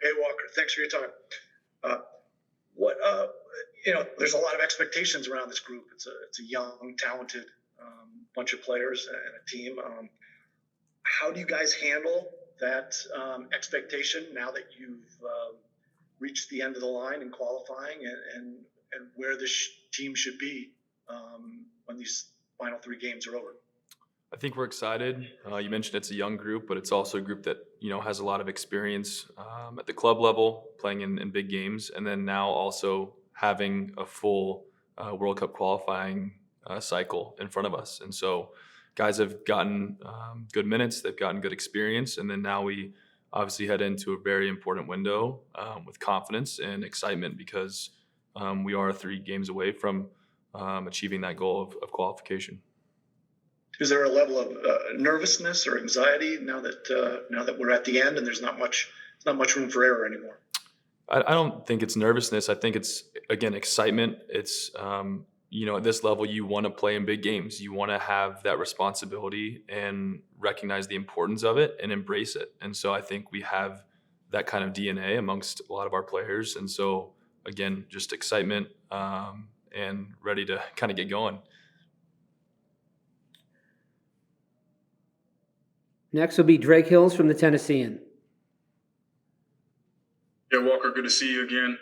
Hey, Walker, thanks for your time. Uh, what there's a lot of expectations around this group. It's a young, talented bunch of players and a team. How do you guys handle that expectation now that you've reached the end of the line in qualifying and where this team should be when these final three games are over? I think we're excited. You mentioned it's a young group, but it's also a group that has a lot of experience at the club level, playing in big games, and then now also having a full World Cup qualifying cycle in front of us. And so, guys have gotten good minutes, they've gotten good experience, and then now we obviously head into a very important window with confidence and excitement because we are 3 games away from achieving that goal of qualification. Is there a level of nervousness or anxiety now that we're at the end and there's not much room for error anymore? I don't think it's nervousness. I think it's, again, excitement. It's, at this level, you want to play in big games. You want to have that responsibility and recognize the importance of it and embrace it. And so I think we have that kind of DNA amongst a lot of our players. And so, again, just excitement and ready to kind of get going. Next will be Drake Hills from the Tennessean. Yeah, Walker, good to see you again.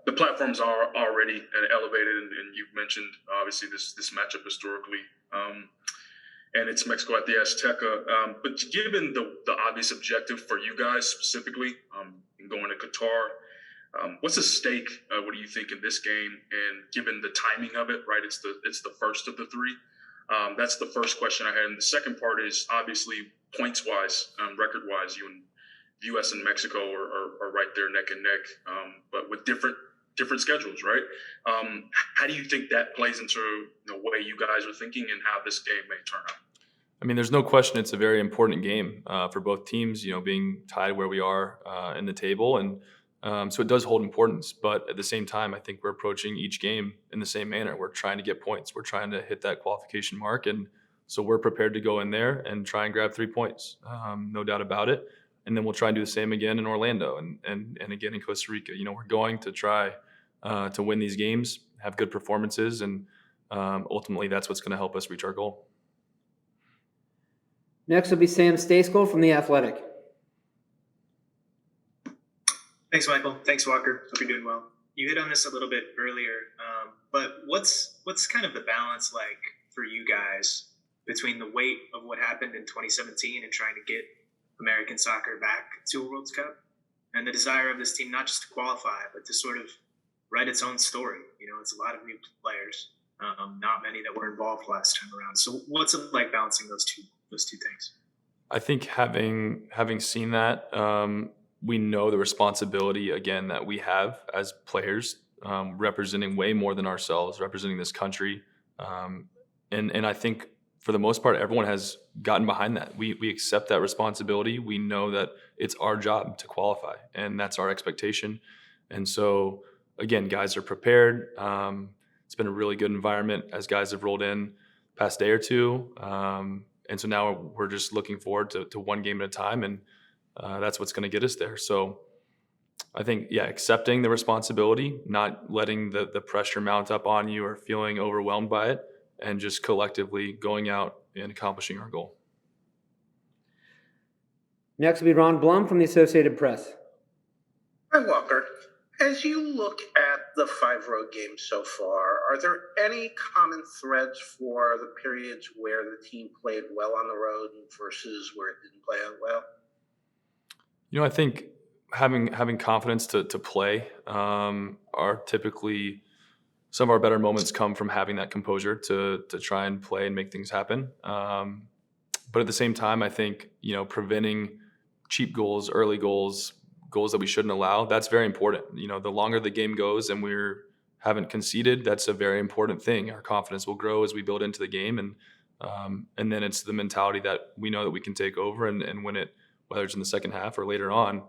The platforms are already elevated, and you've mentioned obviously this matchup historically, and it's Mexico at the Azteca. But given the obvious objective for you guys specifically in going to Qatar, what's at stake? What do you think in this game? And given the timing of it, right? It's the first of the 3. That's the first question I had. And the second part is obviously points-wise, record-wise, you and the U.S. and Mexico are right there neck and neck, but with different schedules, right? How do you think that plays into the way you guys are thinking and how this game may turn out? I mean, there's no question it's a very important game for both teams, being tied where we are in the table. And so it does hold importance. But at the same time, I think we're approaching each game in the same manner. We're trying to get points. We're trying to hit that qualification mark. And so we're prepared to go in there and try and grab 3 points, no doubt about it. And then we'll try and do the same again in Orlando and again in Costa Rica. We're going to try to win these games, have good performances, and ultimately that's what's going to help us reach our goal. Next will be Sam Stejskal from The Athletic. Thanks, Michael. Thanks, Walker. Hope you're doing well. You hit on this a little bit earlier, but what's kind of the balance like for you guys between the weight of what happened in 2017 and trying to get American soccer back to a World Cup and the desire of this team not just to qualify, but to sort of write its own story? It's a lot of new players, not many that were involved last time around. So what's it like balancing those two things? I think having seen that, we know the responsibility, again, that we have as players, representing way more than ourselves, representing this country. And I think for the most part, everyone has gotten behind that. We accept that responsibility. We know that it's our job to qualify, and that's our expectation. And so, again, guys are prepared. It's been a really good environment as guys have rolled in past day or two. And so now we're just looking forward to one game at a time, and that's what's going to get us there. So I think, accepting the responsibility, not letting the pressure mount up on you or feeling overwhelmed by it, and just collectively going out and accomplishing our goal. Next will be Ron Blum from the Associated Press. Hi, Walker. As you look at the 5 road games so far, are there any common threads for the periods where the team played well on the road versus where it didn't play out well? I think having confidence to play are typically some of our better moments come from having that composure to try and play and make things happen. But at the same time, I think, preventing cheap goals, early goals that we shouldn't allow, that's very important. The longer the game goes and haven't conceded, that's a very important thing. Our confidence will grow as we build into the game. And then it's the mentality that we know that we can take over and win it, whether it's in the second half or later on,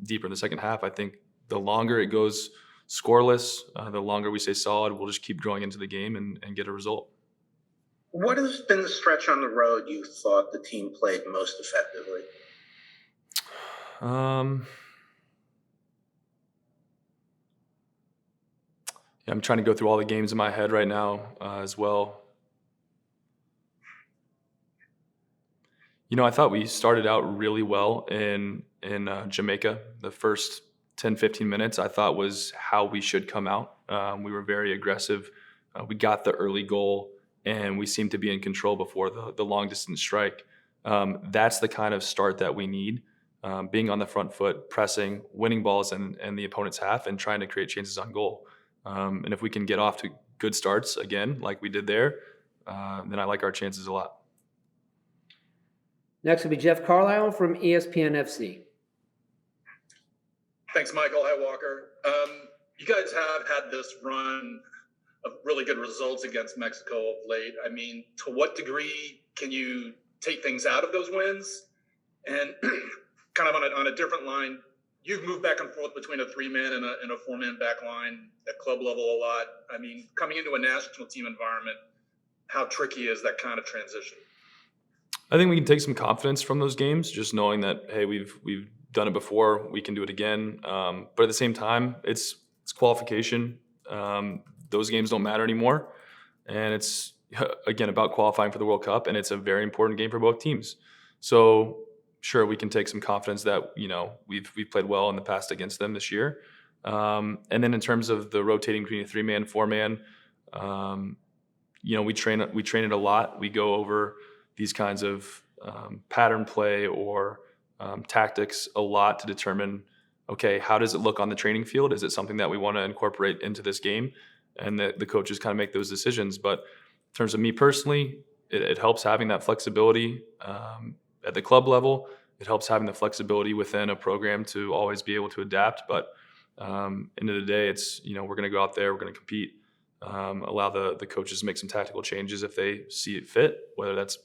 deeper in the second half. I think the longer it goes scoreless, the longer we stay solid, we'll just keep growing into the game and get a result. What has been the stretch on the road you thought the team played most effectively? Yeah, I'm trying to go through all the games in my head right now as well. I thought we started out really well in Jamaica. The first 10, 15 minutes I thought was how we should come out. We were very aggressive. We got the early goal, and we seemed to be in control before the long distance strike. That's the kind of start that we need. Being on the front foot, pressing, winning balls in the opponent's half, and trying to create chances on goal. And if we can get off to good starts again, like we did there, then I like our chances a lot. Next will be Jeff Carlisle from ESPN FC. Thanks, Michael. Hi, Walker. You guys have had this run of really good results against Mexico of late. I mean, to what degree can you take things out of those wins? And kind of on a different line, you've moved back and forth between a 3-man and a 4-man back line at club level a lot. I mean, coming into a national team environment, how tricky is that kind of transition? I think we can take some confidence from those games, just knowing that, hey, we've done it before, we can do it again. But at the same time, it's qualification. Those games don't matter anymore, and it's again about qualifying for the World Cup, and it's a very important game for both teams. So sure, we can take some confidence that we've played well in the past against them this year. And then in terms of the rotating between a 3-man, 4-man, we train it a lot. We go over these kinds of pattern play or tactics a lot to determine, okay, how does it look on the training field? Is it something that we want to incorporate into this game? And the coaches kind of make those decisions. But in terms of me personally, it helps having that flexibility at the club level. It helps having the flexibility within a program to always be able to adapt. But end of the day, it's, we're going to go out there, we're going to compete. Allow the coaches to make some tactical changes if they see it fit, whether that's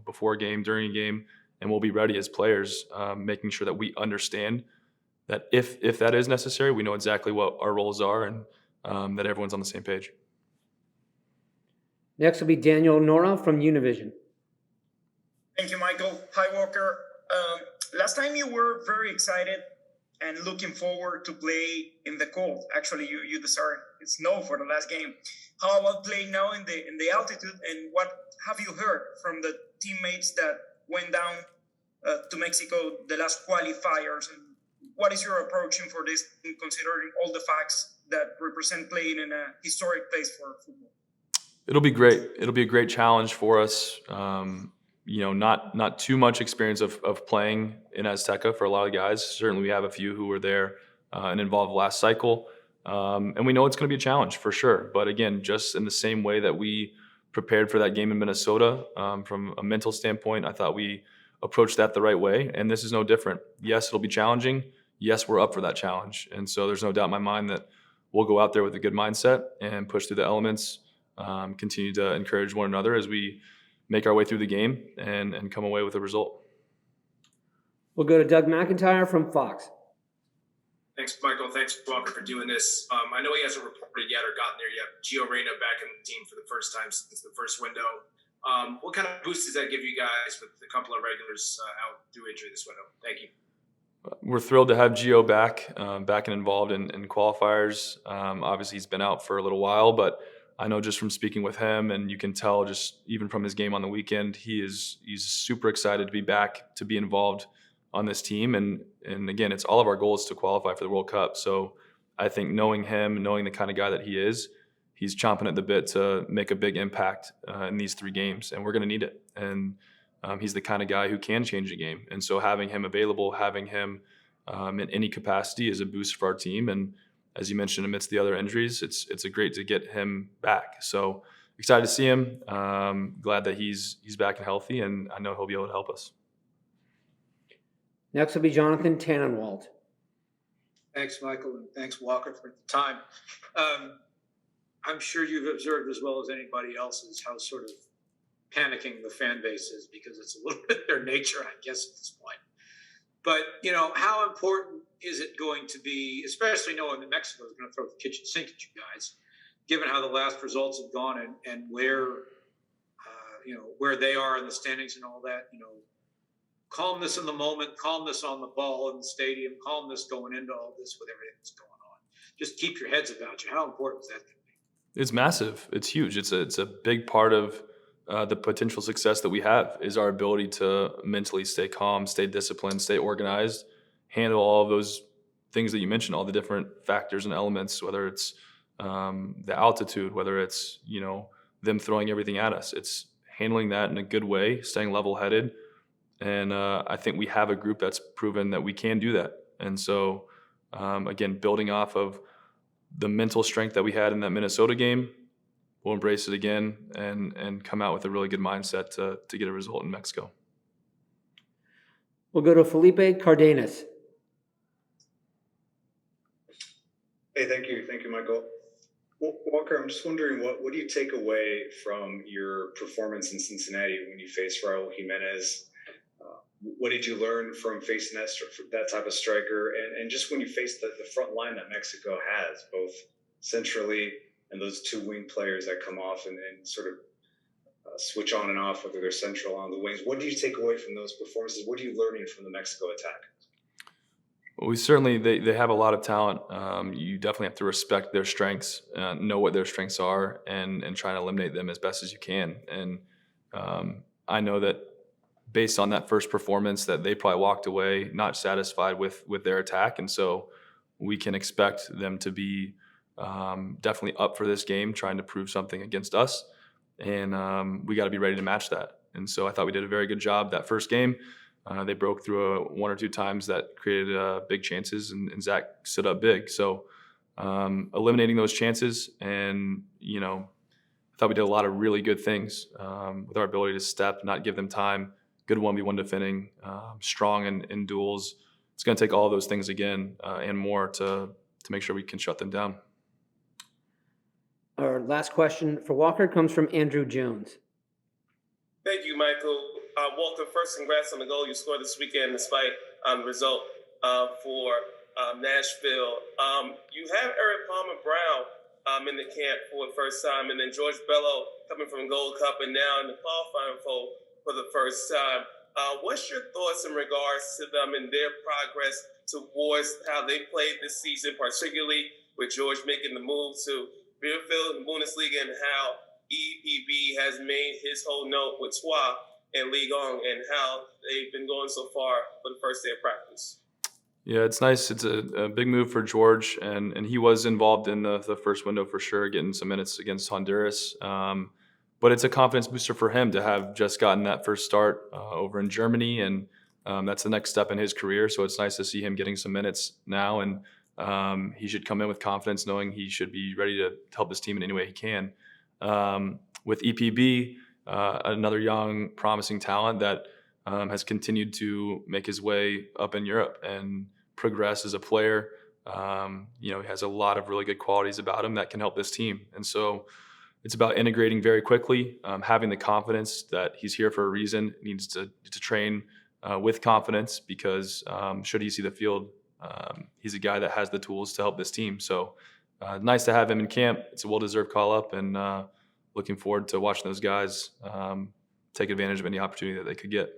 before a game, during a game, and we'll be ready as players, making sure that we understand that if that is necessary, we know exactly what our roles are and that everyone's on the same page. Next will be Daniel Nora from Univision. Thank you, Michael. Hi, Walker. Last time you were very excited and looking forward to play in the cold. Actually, you deserve snow for the last game. How about playing now in the altitude? And what have you heard from the teammates that went down to Mexico the last qualifiers? And what is your approach for this, considering all the facts that represent playing in a historic place for football? It'll be great. It'll be a great challenge for us. Not too much experience of playing in Azteca for a lot of guys. Certainly we have a few who were there and involved last cycle. And we know it's going to be a challenge for sure. But again, just in the same way that we prepared for that game in Minnesota, from a mental standpoint, I thought we approached that the right way. And this is no different. Yes, it'll be challenging. Yes, we're up for that challenge. And so there's no doubt in my mind that we'll go out there with a good mindset and push through the elements, continue to encourage one another as we make our way through the game and come away with a result. We'll go to Doug McIntyre from Fox. Thanks, Michael. Thanks, Walker, for doing this. I know he hasn't reported yet or gotten there yet. Gio Reyna back in the team for the first time since the first window. What kind of boost does that give you guys with a couple of regulars out through injury this window? Thank you. We're thrilled to have Gio back and involved in qualifiers. Obviously, he's been out for a little while, but I know just from speaking with him, and you can tell just even from his game on the weekend, he's super excited to be back, to be involved on this team. And again, it's all of our goals to qualify for the World Cup. So I think knowing him, knowing the kind of guy that he is, he's chomping at the bit to make a big impact in these 3 games, and we're going to need it. And he's the kind of guy who can change a game. And so having him available, having him in any capacity is a boost for our team. And as you mentioned, amidst the other injuries, it's a great to get him back. So excited to see him. Glad that he's back and healthy, and I know he'll be able to help us. Next will be Jonathan Tannenwald. Thanks, Michael, and thanks, Walker, for the time. I'm sure you've observed as well as anybody else is how sort of panicking the fan base is, because it's a little bit their nature, I guess, at this point. But, how important is it going to be, especially knowing that Mexico is going to throw the kitchen sink at you guys, given how the last results have gone and where, where they are in the standings and all that, calmness in the moment, calmness on the ball in the stadium, calmness going into all this with everything that's going on. Just keep your heads about you. How important is that? It's massive. It's huge. It's a big part of the potential success that we have is our ability to mentally stay calm, stay disciplined, stay organized, handle all of those things that you mentioned, all the different factors and elements, whether it's the altitude, whether it's them throwing everything at us. It's handling that in a good way, staying level-headed, and I think we have a group that's proven that we can do that. And so, again, building off of the mental strength that we had in that Minnesota game, we'll embrace it again and come out with a really good mindset to get a result in Mexico. We'll go to Felipe Cardenas. Hey, thank you, Michael. Walker, I'm just wondering, what do you take away from your performance in Cincinnati when you faced Raul Jimenez? What did you learn from facing that type of striker? And just when you face the front line that Mexico has, both centrally and those two wing players that come off and sort of switch on and off, whether they're central on the wings. What do you take away from those performances? What are you learning from the Mexico attack? Well, they have a lot of talent. You definitely have to respect their strengths, know what their strengths are, and try to eliminate them as best as you can. And I know that based on that first performance, that they probably walked away not satisfied with their attack, and so we can expect them to be definitely up for this game, trying to prove something against us, and we got to be ready to match that. And so I thought we did a very good job that first game. They broke through one or two times that created big chances, and Zach stood up big. So eliminating those chances, and I thought we did a lot of really good things with our ability to step, not give them time, good 1v1 defending, strong in duels. It's going to take all those things again and more to make sure we can shut them down. Our last question for Walker comes from Andrew Jones. Thank you, Michael. Walter, first, congrats on the goal you scored this weekend, despite the result for Nashville. You have Eric Palmer Brown in the camp for the first time, and then George Bello coming from Gold Cup and now in the qualifying for the first time. What's your thoughts in regards to them and their progress towards how they played this season, particularly with George making the move to Bielefeld in the Bundesliga, and how EPB has made his whole note with Troyes and Ligue 1 and how they've been going so far for the first day of practice? Yeah, it's nice. It's a big move for George, and he was involved in the first window for sure, getting some minutes against Honduras. But it's a confidence booster for him to have just gotten that first start over in Germany, and that's the next step in his career. So it's nice to see him getting some minutes now, and he should come in with confidence, knowing he should be ready to help his team in any way he can. With EPB, another young, promising talent that has continued to make his way up in Europe and progress as a player. He has a lot of really good qualities about him that can help this team. And so it's about integrating very quickly, having the confidence that he's here for a reason, needs to train with confidence, because should he see the field, he's a guy that has the tools to help this team. So nice to have him in camp. It's a well-deserved call-up, and looking forward to watching those guys take advantage of any opportunity that they could get.